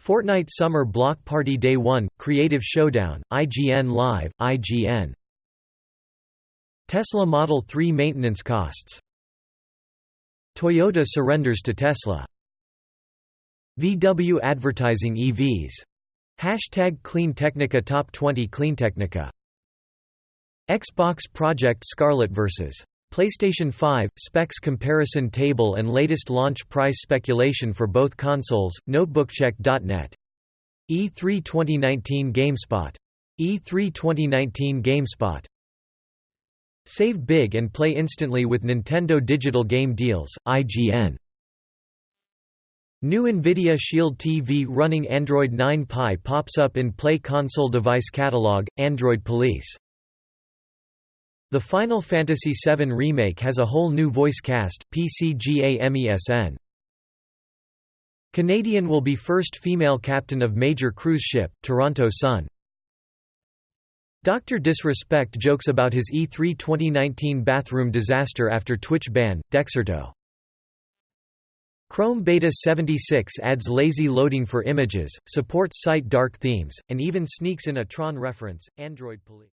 Fortnite Summer Block Party Day 1, Creative Showdown, IGN Live, IGN. Tesla Model 3 maintenance costs. Toyota surrenders to Tesla. VW advertising EVs. #CleanTechnica Top 20 CleanTechnica. Xbox Project Scarlett vs. PlayStation 5, specs comparison table and latest launch price speculation for both consoles, notebookcheck.net. E3 2019 GameSpot. E3 2019 GameSpot. Save big and play instantly with Nintendo digital game deals, IGN. New NVIDIA Shield TV running Android 9 Pie pops up in Play Console Device Catalog, Android Police. The Final Fantasy VII Remake has a whole new voice cast, PCGAMESN. Canadian will be first female captain of major cruise ship, Toronto Sun. Dr. Disrespect jokes about his E3 2019 bathroom disaster after Twitch ban, Dexerto. Chrome Beta 76 adds lazy loading for images, supports site dark themes, and even sneaks in a Tron reference, Android Police.